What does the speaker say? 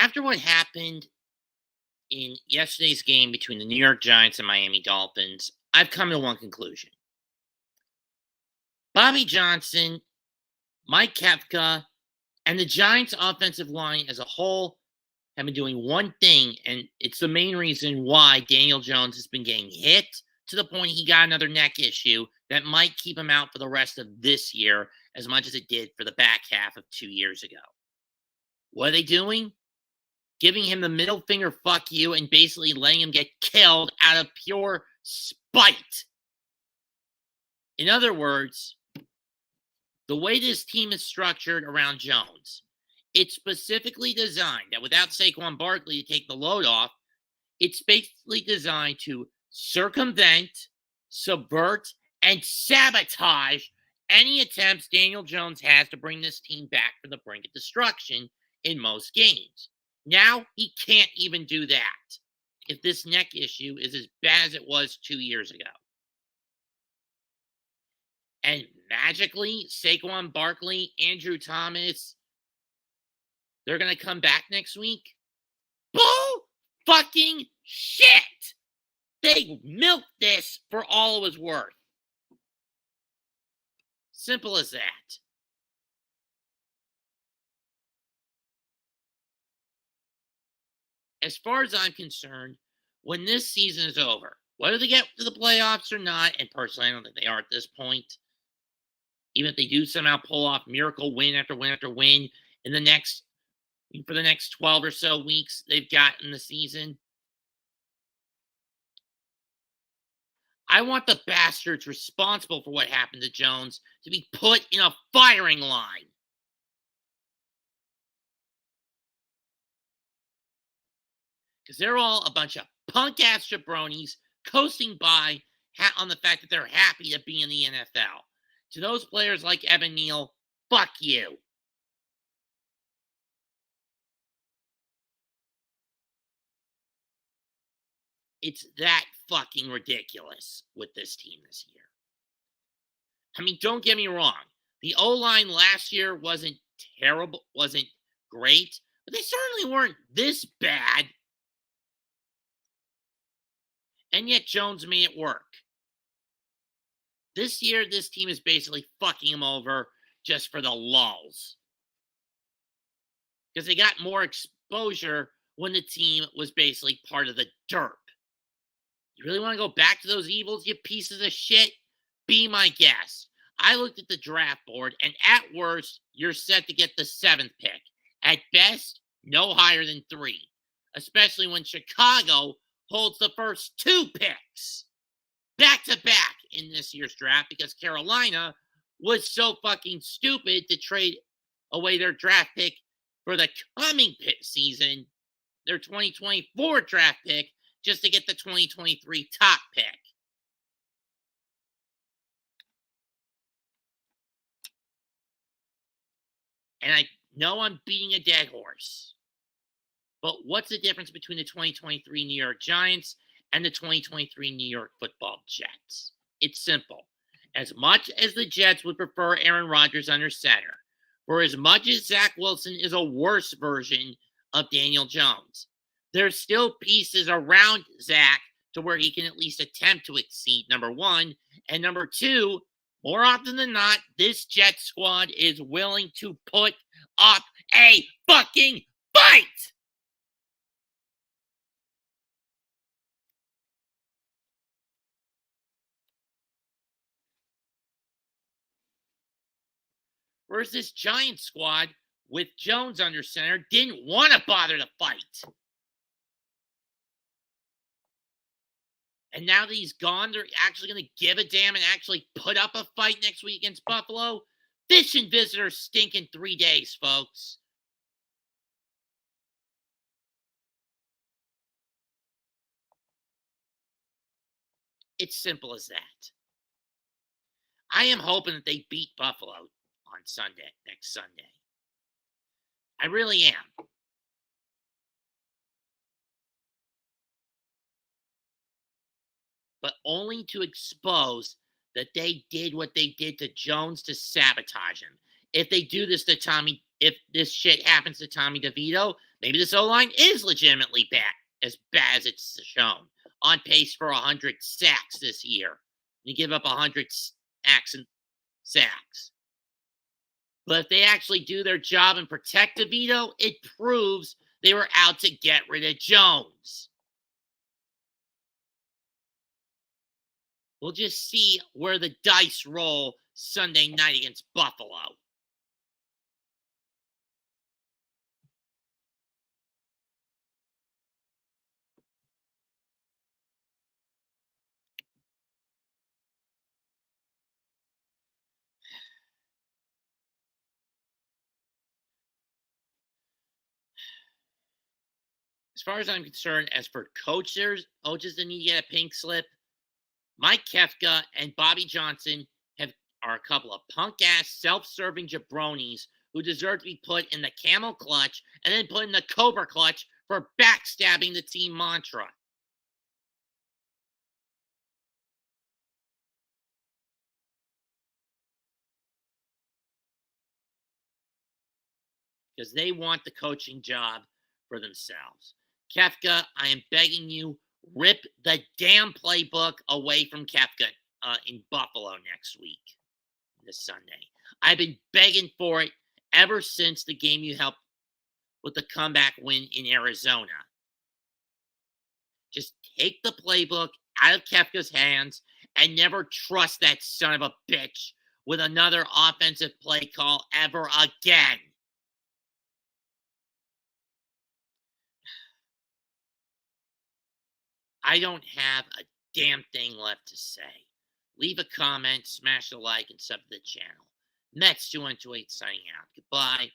After what happened in yesterday's game between the New York Giants and Miami Dolphins, I've come to one conclusion. Bobby Johnson, Mike Kepka, and the Giants' offensive line as a whole have been doing one thing, and it's the main reason why Daniel Jones has been getting hit to the point he got another neck issue that might keep him out for the rest of this year as much as it did for the back half of 2 years ago. What are they doing? Giving him the middle finger fuck you and basically letting him get killed out of pure spite. In other words, the way this team is structured around Jones, it's specifically designed that without Saquon Barkley to take the load off, it's basically designed to circumvent, subvert, and sabotage any attempts Daniel Jones has to bring this team back from the brink of destruction in most games. Now he can't even do that if this neck issue is as bad as it was 2 years ago. And magically, Saquon Barkley, Andrew Thomas, they're going to come back next week? Bull fucking shit! They milked this for all it was worth. Simple as that. As far as I'm concerned, when this season is over, whether they get to the playoffs or not, and personally I don't think they are at this point, even if they do somehow pull off miracle win after win after win for the next 12 or so weeks they've got in the season, I want the bastards responsible for what happened to Jones to be put in a firing line. Because they're all a bunch of punk-ass jabronis coasting by on the fact that they're happy to be in the NFL. To those players like Evan Neal, fuck you. It's that fucking ridiculous with this team this year. I mean, don't get me wrong. The O-line last year wasn't terrible, wasn't great, but they certainly weren't this bad. And yet Jones made it work. This year, this team is basically fucking him over just for the lulz. Because they got more exposure when the team was basically part of the derp. You really want to go back to those evils, you pieces of shit? Be my guest. I looked at the draft board, and at worst, you're set to get the 7th pick. At best, no higher than 3. Especially when Chicago holds the first 2 picks back-to-back in this year's draft because Carolina was so fucking stupid to trade away their draft pick for the coming season, their 2024 draft pick, just to get the 2023 top pick. And I know I'm beating a dead horse, but what's the difference between the 2023 New York Giants and the 2023 New York Football Jets? It's simple. As much as the Jets would prefer Aaron Rodgers under center, for as much as Zach Wilson is a worse version of Daniel Jones, there's still pieces around Zach to where he can at least attempt to exceed, number one. And number two, more often than not, this Jet squad is willing to put up a fucking fight! Whereas this Giant squad with Jones under center didn't want to bother to fight. And now that he's gone, they're actually going to give a damn and actually put up a fight next week against Buffalo? Fish and visitors stink in 3 days, folks. It's simple as that. I am hoping that they beat Buffalo on Sunday, next Sunday. I really am. But only to expose that they did what they did to Jones to sabotage him. If they do this to Tommy if this shit happens to Tommy DeVito, maybe this O line is legitimately bad as it's shown. On pace for 100 sacks this year. You give up 100 sacks. But if they actually do their job and protect DeVito, it proves they were out to get rid of Jones. We'll just see where the dice roll Sunday night against Buffalo. As far as I'm concerned, as for coaches that need to get a pink slip, Mike Kefka and Bobby Johnson are a couple of punk-ass, self-serving jabronis who deserve to be put in the camel clutch and then put in the cobra clutch for backstabbing the team mantra. Because they want the coaching job for themselves. Kefka, I am begging you, rip the damn playbook away from Kefka in Buffalo next week, this Sunday. I've been begging for it ever since the game you helped with the comeback win in Arizona. Just take the playbook out of Kefka's hands and never trust that son of a bitch with another offensive play call ever again. I don't have a damn thing left to say. Leave a comment, smash the like, and sub to the channel. Mets 2128 signing out. Goodbye.